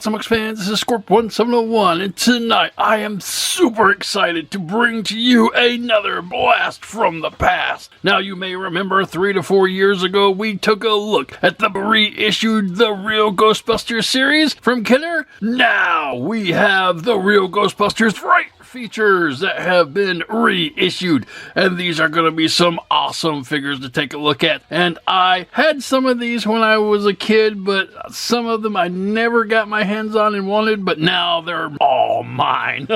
Comics fans? This is Scorp1701, and tonight I am super excited to bring to you another blast from the past. Now, you may remember 3 to 4 years ago, we took a look at the reissued The Real Ghostbusters series from Kenner. Now, we have The Real Ghostbusters Fright Features that have been reissued, and these are going to be some awesome figures to take a look at. And I had some of these when I was a kid, but some of them I never got my hands on and wanted, but now they're all mine.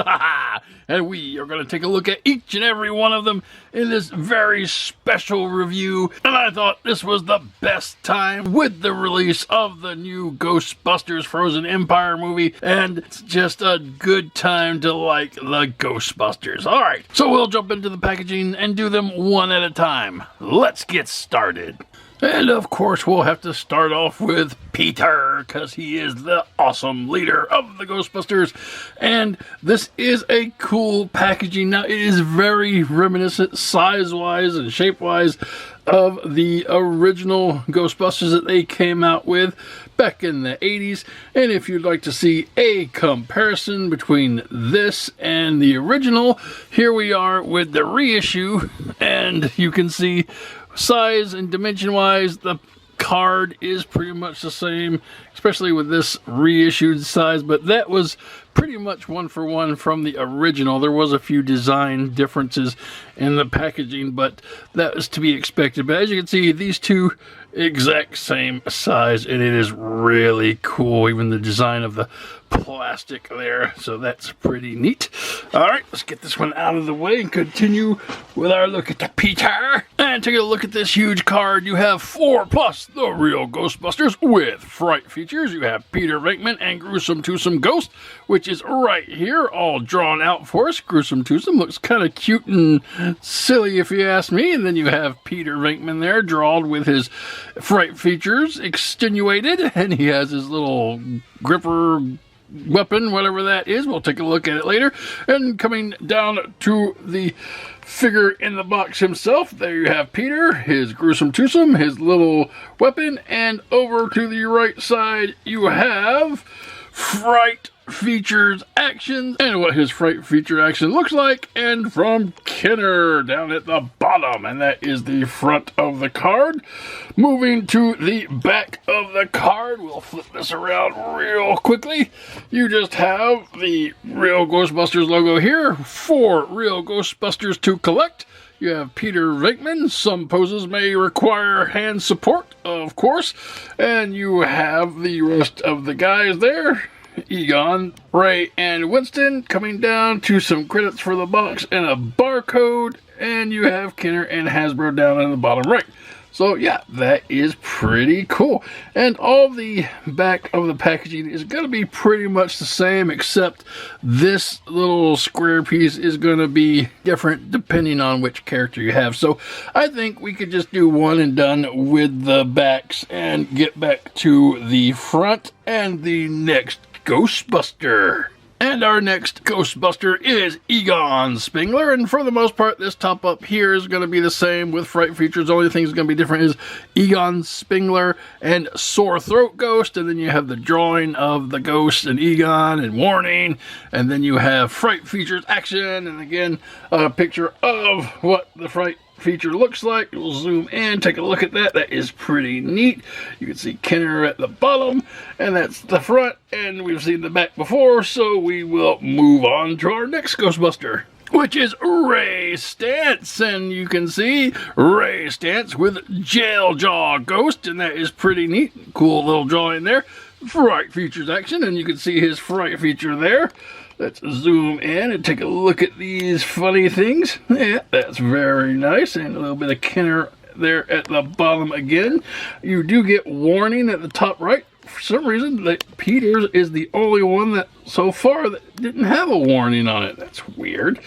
And we are going to take a look at each and every one of them in this very special review. And I thought this was the best time with the release of the new Ghostbusters Frozen Empire movie. And it's just a good time to like the Ghostbusters. Alright, so we'll jump into the packaging and do them one at a time. Let's get started. And of course, we'll have to start off with Peter, because he is the awesome leader of the Ghostbusters. And this is a cool packaging. Now, it is very reminiscent, size-wise and shape-wise, of the original Ghostbusters that they came out with back in the 80s. And if you'd like to see a comparison between this and the original, here we are with the reissue, and you can see size and dimension wise the card is pretty much the same, especially with this reissued size, but that was pretty much one for one from the original. There was a few design differences in the packaging, but that was to be expected. But as you can see, these two exact same size, and it is really cool, even the design of the plastic there, so that's pretty neat. Alright, let's get this one out of the way and continue with our look at the Peter. And take a look at this huge card. You have 4 plus the Real Ghostbusters with Fright Features. You have Peter Venkman and Gruesome Twosome Ghost, which is right here, all drawn out for us. Gruesome Twosome looks kind of cute and silly if you ask me. And then you have Peter Venkman there, drawn with his Fright Features extenuated, and he has his little gripper weapon, whatever that is. We'll take a look at it later. And coming down to the figure in the box himself, there you have Peter, his Gruesome Twosome, his little weapon, and over to the right side you have Fright Features action, and what his Fright Feature action looks like, and from Kenner down at the bottom, and that is the front of the card. Moving to the back of the card, we'll flip this around real quickly. You just have the Real Ghostbusters logo here, 4 Real Ghostbusters to collect. You have Peter Venkman. Some poses may require hand support, of course, and you have the rest of the guys there. Egon, Ray, and Winston, coming down to some credits for the box and a barcode, and you have Kenner and Hasbro down in the bottom right. So yeah, that is pretty cool. And all the back of the packaging is going to be pretty much the same, except this little square piece is going to be different depending on which character you have. So I think we could just do one and done with the backs and get back to the front and the next Ghostbuster. And our next Ghostbuster is Egon Spengler, and for the most part this top up here is going to be the same with Fright Features. The only thing that's going to be different is Egon Spengler and Sore Throat Ghost, and then you have the drawing of the ghost and Egon and Warning, and then you have Fright Features action, and again a picture of what the Fright Feature looks like. We'll zoom in, take a look at that. That is pretty neat. You can see Kenner at the bottom, and that's the front, and we've seen the back before, so we will move on to our next Ghostbuster, which is Ray Stantz, and you can see Ray Stantz with Jail Jaw Ghost, and that is pretty neat. Cool little drawing there. Fright Features action, and you can see his Fright Feature there. Let's zoom in and take a look at these funny things. Yeah, that's very nice. And a little bit of Kenner there at the bottom again. You do get Warning at the top right. For some reason, Peter's is the only one that so far that didn't have a warning on it. That's weird.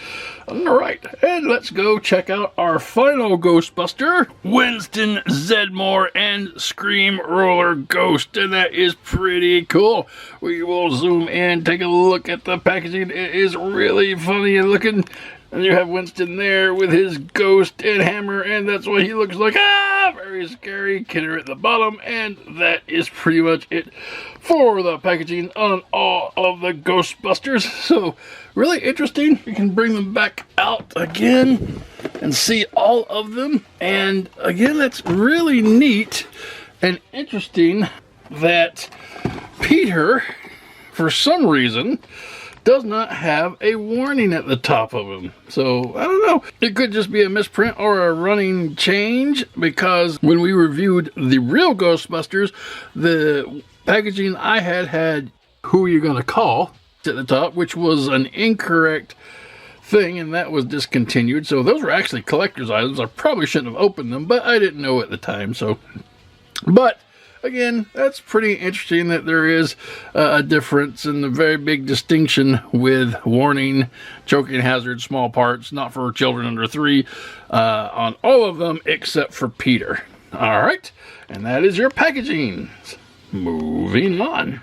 Alright, and let's go check out our final Ghostbuster, Winston Zedmore and Scream Roller Ghost, and that is pretty cool. We will zoom in, take a look at the packaging. It is really funny looking. And you have Winston there with his ghost and hammer, and that's what he looks like. Ah! Very scary. Kidder at the bottom. And that is pretty much it for the packaging on all of the Ghostbusters. So, really interesting. You can bring them back out again and see all of them. And again, that's really neat and interesting that Peter, for some reason, does not have a warning at the top of him. So, I don't know. It could just be a misprint or a running change, because when we reviewed the Real Ghostbusters, the packaging I had Who Are You Gonna Call at the top, which was an incorrect thing, and that was discontinued. So those were actually collector's items. I probably shouldn't have opened them, but I didn't know at the time. So, but again, that's pretty interesting that there is a difference and a very big distinction with warning, choking hazard, small parts, not for children under 3, on all of them except for Peter. All right, and that is your packaging. Moving on.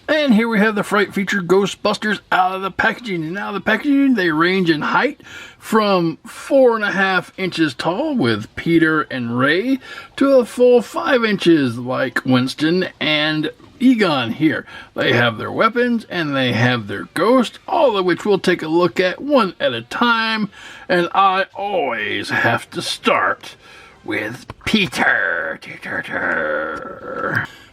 And here we have the Fright Feature Ghostbusters out of the packaging. And now the packaging, they range in height from 4.5 inches tall with Peter and Ray to a full 5 inches like Winston and Egon here. They have their weapons and they have their ghost, all of which we'll take a look at one at a time. And I always have to start with Peter.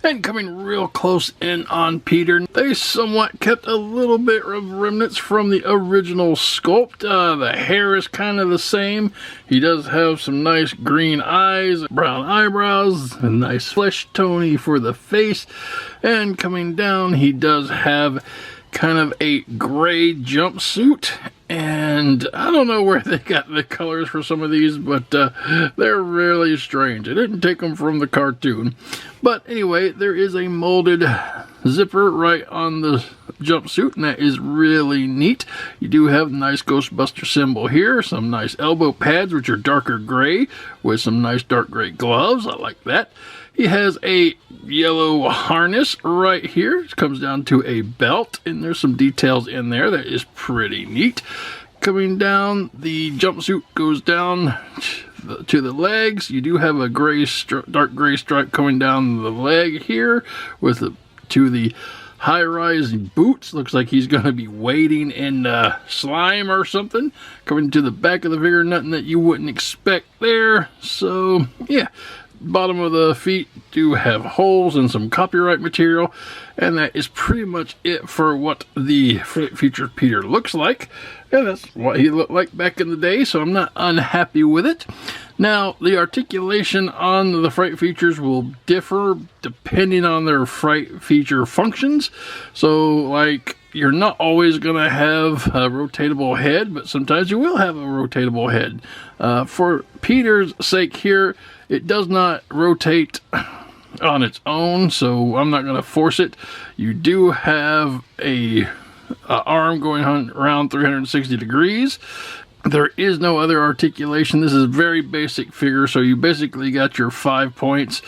And coming real close in on Peter, they somewhat kept a little bit of remnants from the original sculpt. The hair is kind of the same. He does have some nice green eyes, brown eyebrows, a nice flesh tone for the face. And coming down, he does have kind of a gray jumpsuit. And I don't know where they got the colors for some of these, but they're really strange. I didn't take them from the cartoon. But anyway, there is a molded zipper right on the jumpsuit, and that is really neat. You do have a nice Ghostbuster symbol here, some nice elbow pads, which are darker gray, with some nice dark gray gloves. I like that. He has a yellow harness right here. It comes down to a belt, and there's some details in there that is pretty neat. Coming down, the jumpsuit goes down to the legs. You do have a dark gray stripe coming down the leg here with the high-rise boots. Looks like he's going to be wading in slime or something. Coming to the back of the figure, nothing that you wouldn't expect there. So, yeah. Bottom of the feet do have holes and some copyright material, and that is pretty much it for what the Fright Feature Peter looks like. And that's what he looked like back in the day, so I'm not unhappy with it. Now, the articulation on the Fright Features will differ depending on their Fright Feature functions. So, like, you're not always going to have a rotatable head, but sometimes you will have a rotatable head. For Peter's sake here, it does not rotate on its own, so I'm not going to force it. You do have a arm going around 360 degrees. There is no other articulation. This is a very basic figure, so you basically got your 5 points.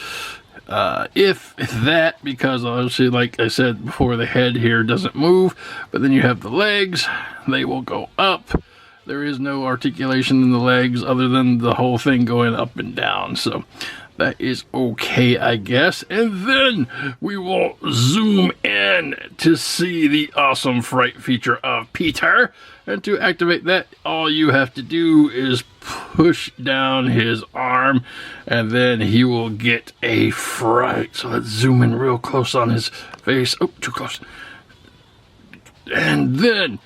If that, because obviously, like I said before, the head here doesn't move, but then you have the legs. They will go up. There is no articulation in the legs other than the whole thing going up and down. So that is okay, I guess. And then we will zoom in to see the awesome Fright Feature of Peter. And to activate that, all you have to do is push down his arm, and then he will get a fright. So let's zoom in real close on his face. Oh, too close. And then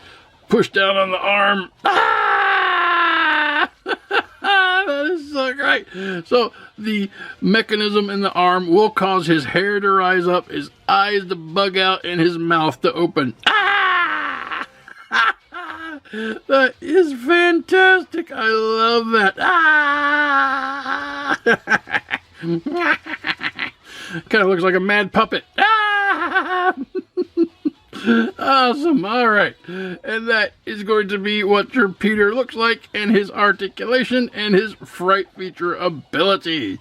push down on the arm. Ah! That is so great. So the mechanism in the arm will cause his hair to rise up, his eyes to bug out, and his mouth to open. Ah! That is fantastic. I love that. Ah! Kind of looks like a mad puppet. Ah! Awesome. All right. And that is going to be what your Peter looks like, and his articulation and his Fright Feature ability.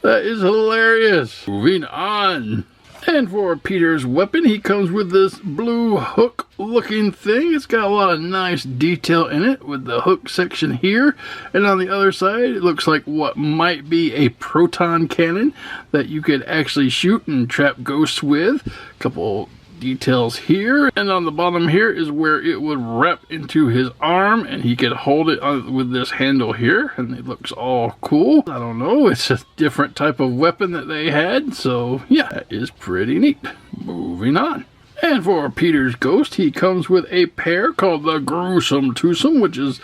That is hilarious. Moving on. And for Peter's weapon, he comes with this blue hook looking thing. It's got a lot of nice detail in it with the hook section here. And on the other side, it looks like what might be a proton cannon that you could actually shoot and trap ghosts with. A couple details here, and on the bottom here is where it would wrap into his arm and he could hold it with this handle here, and it looks all cool. I don't know, it's a different type of weapon that they had, so yeah, that is pretty neat. Moving on. And for Peter's ghost, he comes with a pair called the Gruesome Twosome, which is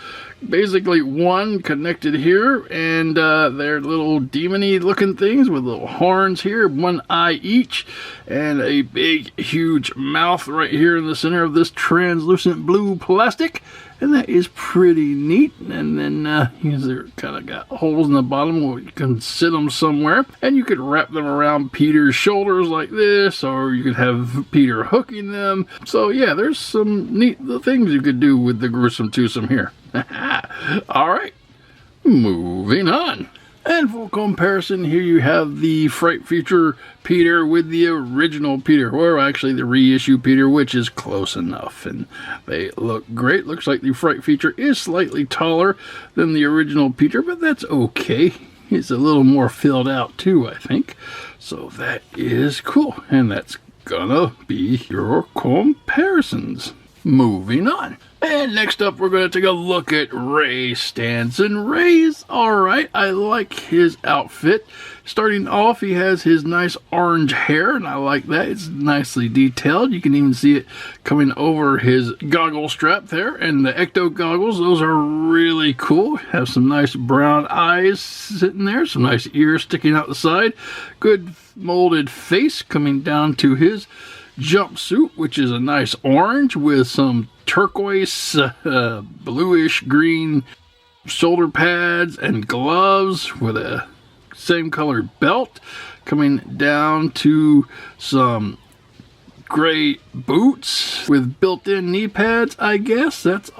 basically one connected here, and they're little demony looking things with little horns here, one eye each, and a big huge mouth right here in the center of this translucent blue plastic, and that is pretty neat. And then they're kind of got holes in the bottom where you can sit them somewhere, and you could wrap them around Peter's shoulders like this, or you could have Peter hooking them. So yeah, there's some neat things you could do with the Gruesome Twosome here. Alright, moving on. And for comparison, here you have the Fright Feature Peter with the original Peter, or actually the reissue Peter, which is close enough, and they look great. Looks like the Fright Feature is slightly taller than the original Peter, but that's okay. He's a little more filled out too, I think. So that is cool, and that's gonna be your comparisons. Moving on. And next up, we're going to take a look at Ray Stanson. Ray's alright. I like his outfit. Starting off, he has his nice orange hair, and I like that. It's nicely detailed. You can even see it coming over his goggle strap there. And the ecto goggles, those are really cool. Have some nice brown eyes sitting there, some nice ears sticking out the side. Good molded face coming down to his jumpsuit, which is a nice orange with some turquoise, bluish green shoulder pads and gloves with a same colored belt, coming down to some gray boots with built-in knee pads, I guess. That's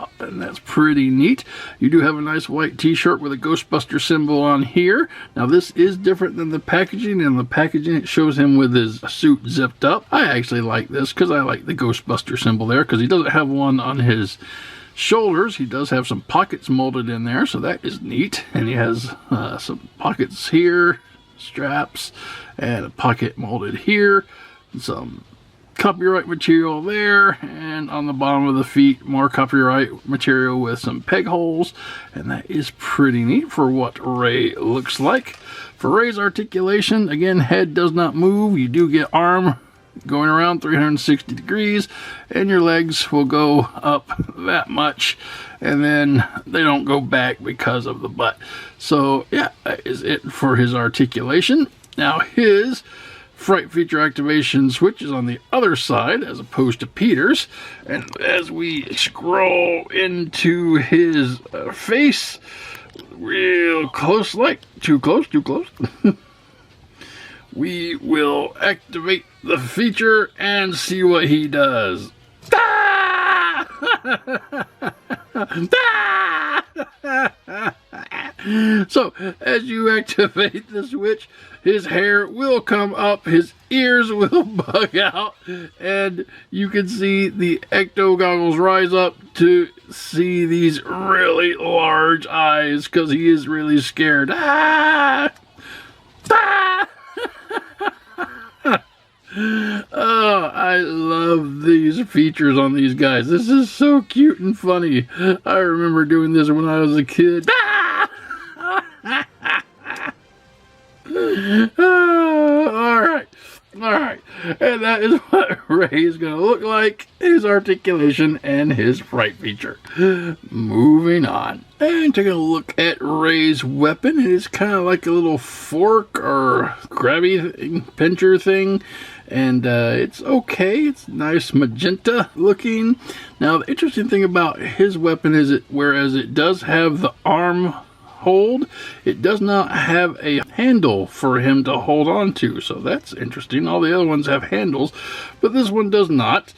pretty neat. You do have a nice white t-shirt with a Ghostbuster symbol on here. Now this is different than the packaging. In the packaging it shows him with his suit zipped up. I actually like this because I like the Ghostbuster symbol there, because he doesn't have one on his shoulders. He does have some pockets molded in there, so that is neat. And he has some pockets here, straps, and a pocket molded here, some copyright material there, and on the bottom of the feet more copyright material with some peg holes, and that is pretty neat for what Ray looks like. For Ray's articulation, again, head does not move. You do get arm going around 360 degrees, and your legs will go up that much, and then they don't go back because of the butt. So yeah, that is it for his articulation. Now his Fright Feature activation switch is on the other side as opposed to Peter's, and as we scroll into his face real close, like too close we will activate the feature and see what he does. So as you activate the switch, his hair will come up, his ears will bug out, and you can see the ecto goggles rise up to see these really large eyes, because he is really scared. Oh, I love these features on these guys. This is so cute and funny. I remember doing this when I was a kid. Alright, and that is what Ray is going to look like, his articulation and his Fright Feature. Moving on, and taking a look at Ray's weapon. It is kind of like a little fork or grabby thing, pincher thing, and it's okay. It's nice magenta looking. Now the interesting thing about his weapon is whereas it does have the arm hold, it does not have a handle for him to hold on to, so that's interesting. All the other ones have handles, but this one does not.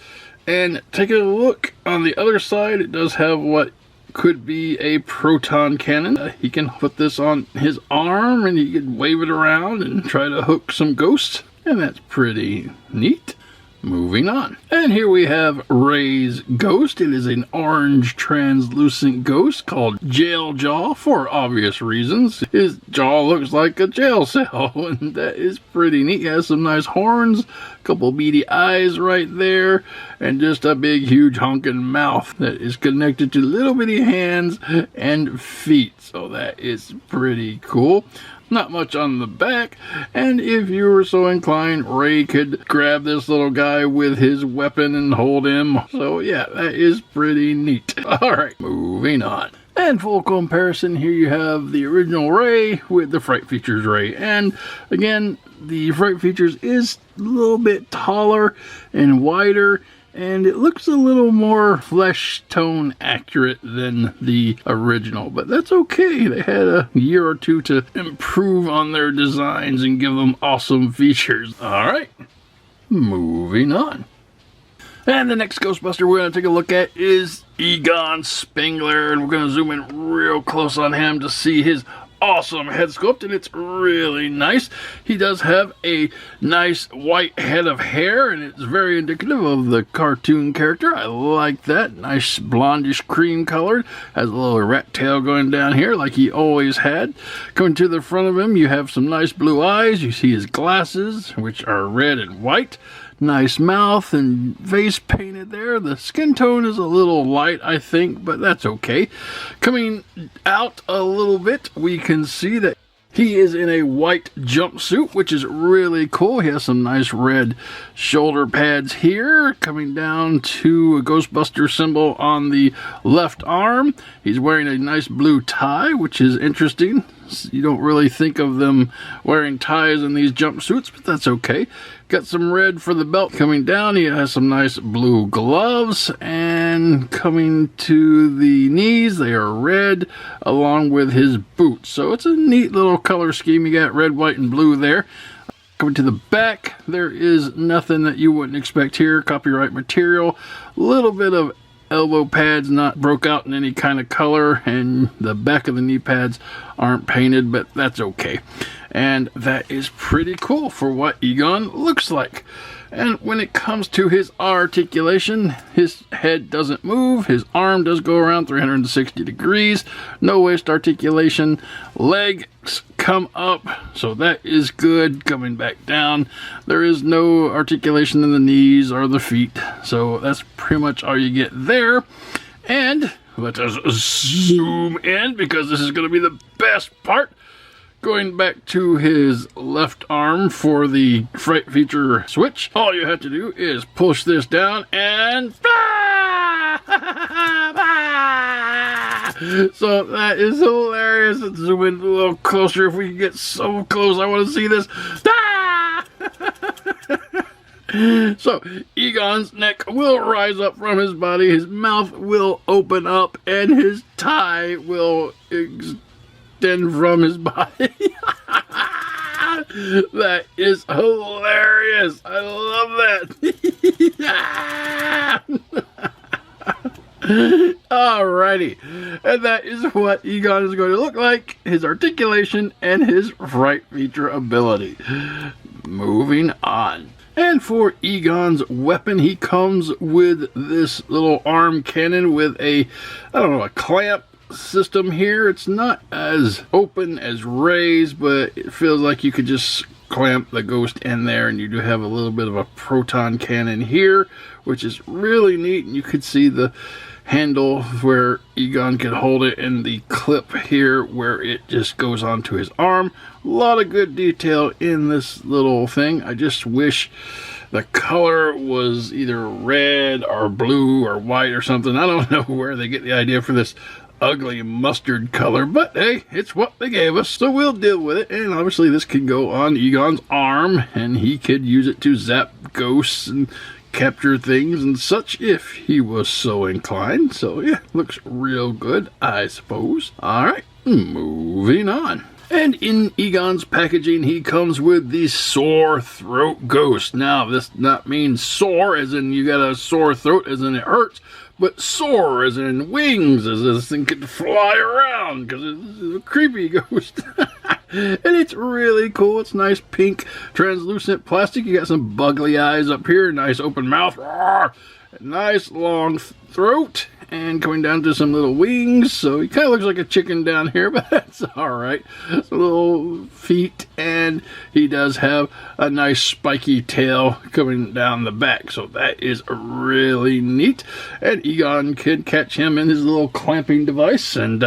And taking a look on the other side, it does have what could be a proton cannon. He can put this on his arm and he can wave it around and try to hook some ghosts. and that's pretty neat. Moving on. And here we have Ray's ghost. It is an orange translucent ghost called Jail Jaw for obvious reasons. His jaw looks like a jail cell, and that is pretty neat. He has some nice horns, a couple beady eyes right there, and just a big, huge honking mouth that is connected to little bitty hands and feet. So that is pretty cool. Not much on the back, and if you were so inclined, Ray could grab this little guy with his weapon and hold him. So yeah, that is pretty neat. Alright, moving on. And full comparison, here you have the original Ray with the Fright Features Ray. And again, the Fright Features is a little bit taller and wider, and it looks a little more flesh tone accurate than the original, but that's okay. They had a year or two to improve on their designs and give them awesome features. Alright, moving on. And the next Ghostbuster we're going to take a look at is Egon Spengler, and we're going to zoom in real close on him to see his awesome head sculpt, and it's really nice. He does have a nice white head of hair, and it's very indicative of the cartoon character. I like that. Nice blondish cream colored. Has a little rat tail going down here like he always had. Coming to the front of him, you have some nice blue eyes. You see his glasses, which are red and white. Nice mouth and face painted there. The skin tone is a little light, I think, but that's okay. Coming out a little bit, we can see that he is in a white jumpsuit, which is really cool. He has some nice red shoulder pads here, coming down to a Ghostbuster symbol on the left arm. He's wearing a nice blue tie, which is interesting. You don't really think of them wearing ties in these jumpsuits, but that's okay. Got some red for the belt coming down. He has some nice blue gloves, and coming to the knees, they are red along with his boots. So it's a neat little color scheme. You got red, white, and blue there. Coming to the back, there is nothing that you wouldn't expect here. Copyright material, a little bit of elbow pads not broke out in any kind of color, and the back of the knee pads aren't painted, but that's okay. And that is pretty cool for what Egon looks like. And when it comes to his articulation, his head doesn't move, his arm does go around 360 degrees, no waist articulation, legs come up, so that is good. Coming back down, there is no articulation in the knees or the feet, so that's pretty much all you get there. And let us zoom in, because this is going to be the best part. Going back to his left arm for the Fright Feature switch, all you have to do is push this down and so that is hilarious. Let's zoom in a little closer if we can get so close. I want to see this. So Egon's neck will rise up from his body, his mouth will open up, and his tie will extend from his body. That is hilarious. I love that. Alrighty, and that is what Egon is going to look like, his articulation and his Fright Feature ability. Moving on. And for Egon's weapon, he comes with this little arm cannon with a clamp system here. It's not as open as Ray's, but it feels like you could just clamp the ghost in there, and you do have a little bit of a proton cannon here, which is really neat. And you could see the handle where Egon could hold it, and the clip here where it just goes onto his arm. A lot of good detail in this little thing. I just wish the color was either red or blue or white or something. I don't know where they get the idea for this ugly mustard color, but hey, it's what they gave us, so we'll deal with it. And obviously this could go on Egon's arm, and he could use it to zap ghosts and capture things and such if he was so inclined. So yeah, looks real good, I suppose. Alright, moving on. And in Egon's packaging, he comes with the sore throat ghost. Now, this not means sore as in you got a sore throat as in it hurts, but soar as in wings, as this thing could fly around, because it's a creepy ghost. And it's really cool. It's nice pink translucent plastic. You got some buggly eyes up here, nice open mouth, nice long throat, and coming down to some little wings. So he kind of looks like a chicken down here, but that's alright. Some little feet, and he does have a nice spiky tail coming down the back. So that is really neat. And Egon can catch him in his little clamping device, and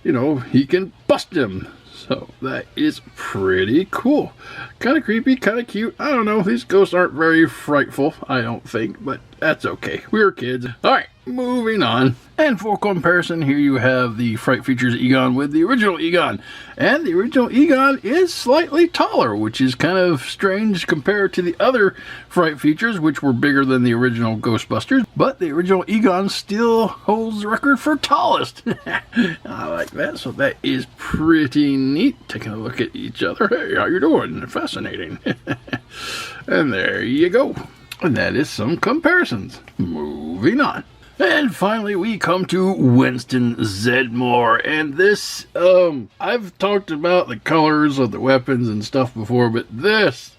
you know, he can bust him. So that is pretty cool. Kind of creepy, kind of cute. I don't know. These ghosts aren't very frightful, I don't think, but that's okay. We're kids. Alright, moving on. And for comparison, here you have the Fright Features Egon with the original Egon. And the original Egon is slightly taller, which is kind of strange compared to the other Fright Features, which were bigger than the original Ghostbusters. But the original Egon still holds the record for tallest. I like that, so that is pretty neat. Taking a look at each other. Hey, how you doing? Fascinating. And there you go. And that is some comparisons. Moving on. And finally, we come to Winston Zedmore. And this, I've talked about the colors of the weapons and stuff before, but this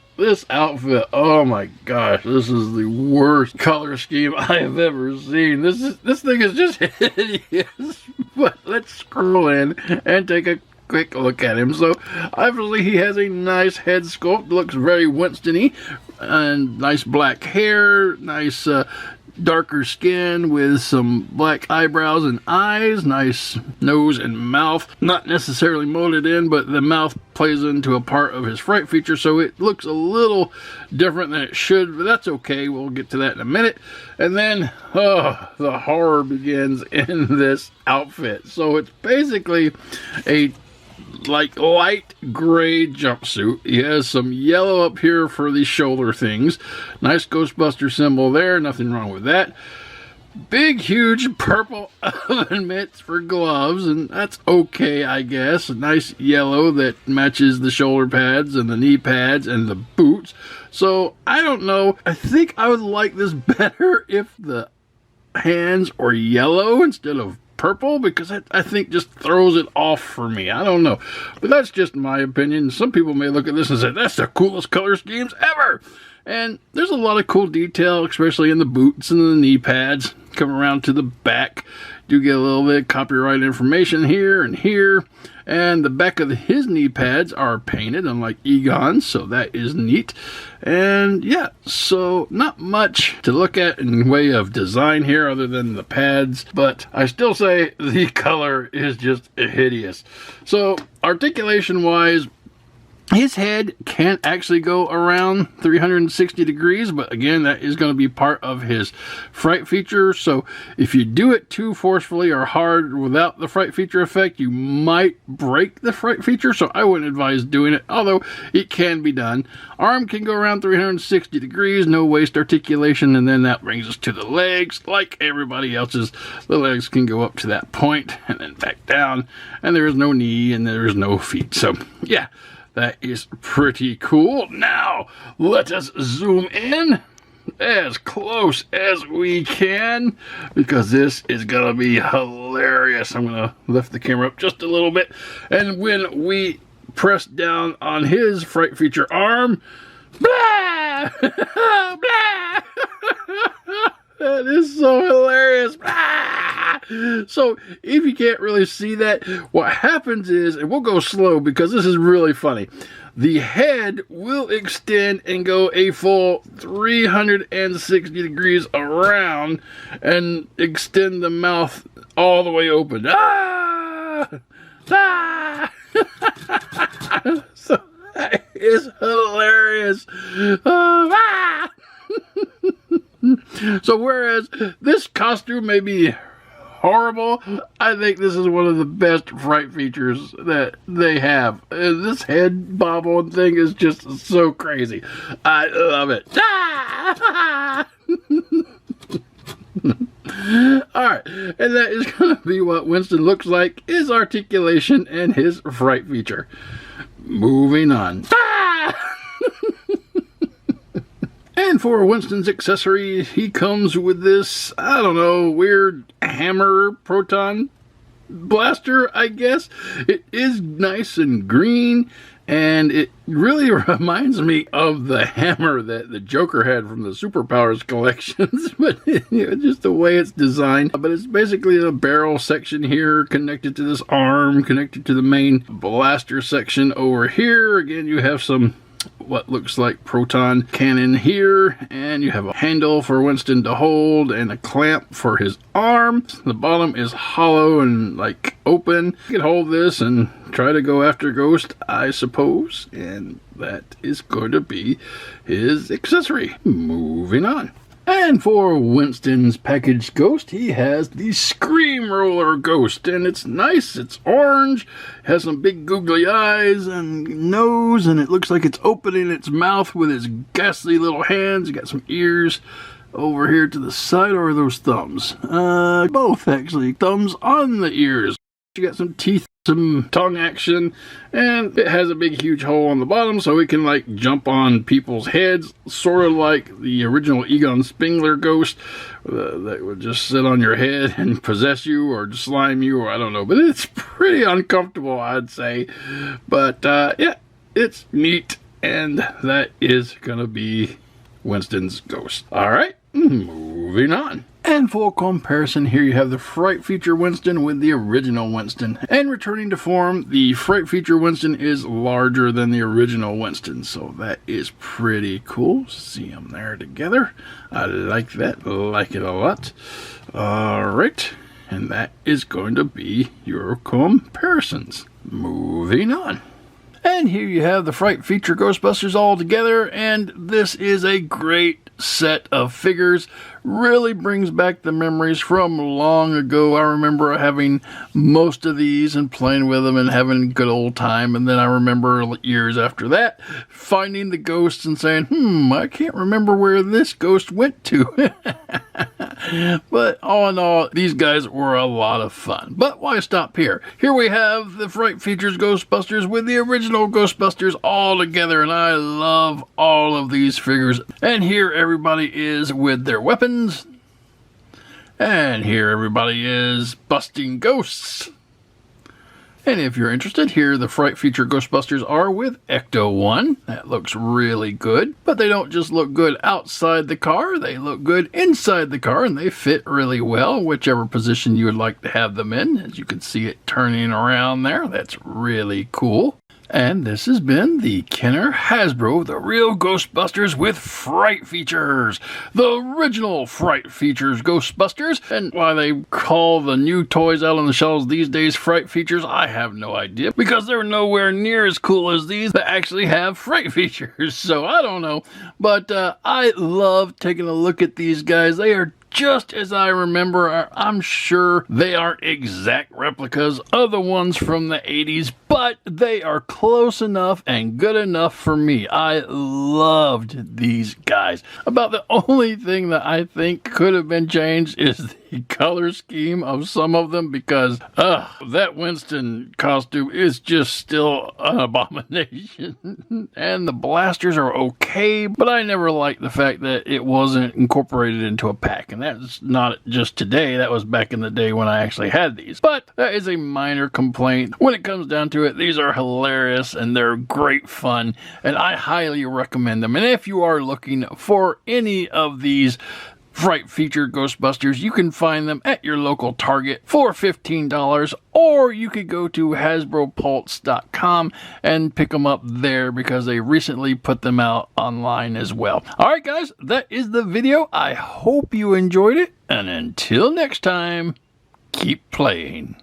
outfit, oh my gosh, this is the worst color scheme I have ever seen. This thing is just hideous. But let's scroll in and take a quick look at him. So obviously he has a nice head sculpt, looks very Winston-y, and nice black hair, nice darker skin with some black eyebrows and eyes, nice nose and mouth, not necessarily molded in, but the mouth plays into a part of his Fright Feature, so it looks a little different than it should, but that's okay. We'll get to that in a minute. And then the horror begins in this outfit. So it's basically a light gray jumpsuit. He has some yellow up here for the shoulder things. Nice Ghostbuster symbol there. Nothing wrong with that. Big, huge purple oven mitts for gloves, and that's okay, I guess. A nice yellow that matches the shoulder pads and the knee pads and the boots. So, I don't know. I think I would like this better if the hands are yellow instead of purple, because I think just throws it off for me. I don't know, but that's just my opinion. Some people may look at this and say that's the coolest color schemes ever, and there's a lot of cool detail, especially in the boots and the knee pads. Come around to the back, do get a little bit of copyright information here and here, and the back of his knee pads are painted unlike Egon's, so that is neat. And yeah, so not much to look at in way of design here other than the pads, but I still say the color is just hideous. So articulation wise, his head can't actually go around 360 degrees, but again, that is going to be part of his Fright Feature. So if you do it too forcefully or hard without the Fright Feature effect, you might break the Fright Feature. So I wouldn't advise doing it, although it can be done. Arm can go around 360 degrees, no waist articulation, and then that brings us to the legs. Like everybody else's, the legs can go up to that point and then back down, and there is no knee and there is no feet. So yeah. That is pretty cool. Now, let us zoom in as close as we can, because this is going to be hilarious. I'm going to lift the camera up just a little bit, and when we press down on his Fright Feature arm, blah! Blah! That is so hilarious. So, if you can't really see that, what happens is, and we'll go slow because this is really funny, the head will extend and go a full 360 degrees around and extend the mouth all the way open. So, that is hilarious. So whereas this costume may be horrible, I think this is one of the best Fright Features that they have. This head bobbling thing is just so crazy. I love it. Alright, and that is going to be what Winston looks like, his articulation and his Fright Feature. Moving on. And for Winston's accessory, he comes with this, I don't know, weird hammer proton blaster, I guess. It is nice and green, and it really reminds me of the hammer that the Joker had from the Superpowers collections, but just the way it's designed. But it's basically a barrel section here connected to this arm, connected to the main blaster section over here. Again, you have some what looks like proton cannon here, and you have a handle for Winston to hold and a clamp for his arm. The bottom is hollow and like open. You can hold this and try to go after Ghost, I suppose, and that is going to be his accessory. Moving on. And for Winston's packaged Ghost, he has the Scream Roller Ghost, and it's nice. It's orange, has some big googly eyes and nose, and it looks like it's opening its mouth with its ghastly little hands. You got some ears over here to the side, or are those thumbs? Both, actually. Thumbs on the ears. You got some teeth, some tongue action, and it has a big huge hole on the bottom so it can like jump on people's heads, sort of like the original Egon Spengler ghost that would just sit on your head and possess you or slime you, or I don't know, but it's pretty uncomfortable, I'd say. But yeah, it's neat, and that is gonna be Winston's Ghost. All right, moving on. And for comparison, here you have the Fright Feature Winston with the original Winston. And returning to form, the Fright Feature Winston is larger than the original Winston, so that is pretty cool. See them there together. I like that, like it a lot. Alright, and that is going to be your comparisons. Moving on. And here you have the Fright Feature Ghostbusters all together, and this is a great set of figures. Really brings back the memories from long ago. I remember having most of these and playing with them and having a good old time, and then I remember years after that finding the ghosts and saying, I can't remember where this ghost went to. But all in all, these guys were a lot of fun. But why stop here? Here we have the Fright Features Ghostbusters with the original Ghostbusters all together, and I love all of these figures. And here everybody is with their weapons. And here everybody is busting ghosts. And if you're interested, here the Fright Feature Ghostbusters are with Ecto-1. That looks really good. But they don't just look good outside the car, they look good inside the car, and they fit really well, whichever position you would like to have them in. As you can see it turning around there, that's really cool. And this has been the Kenner Hasbro, the Real Ghostbusters with Fright Features. The original Fright Features Ghostbusters. And why they call the new toys out on the shelves these days Fright Features, I have no idea. Because they're nowhere near as cool as these that actually have Fright Features. So I don't know. But I love taking a look at these guys. They are just as I remember. I'm sure they aren't exact replicas of the ones from the 80s, but they are close enough and good enough for me. I loved these guys. About the only thing that I think could have been changed is the color scheme of some of them, because that Winston costume is just still an abomination. And the blasters are okay, but I never liked the fact that it wasn't incorporated into a pack. And that's not just today, that was back in the day when I actually had these. But that is a minor complaint. When it comes down to it, these are hilarious and they're great fun, and I highly recommend them. And if you are looking for any of these Fright Feature Ghostbusters, you can find them at your local Target for $15, or you could go to HasbroPulse.com and pick them up there because they recently put them out online as well. Alright guys, that is the video. I hope you enjoyed it, and until next time, keep playing.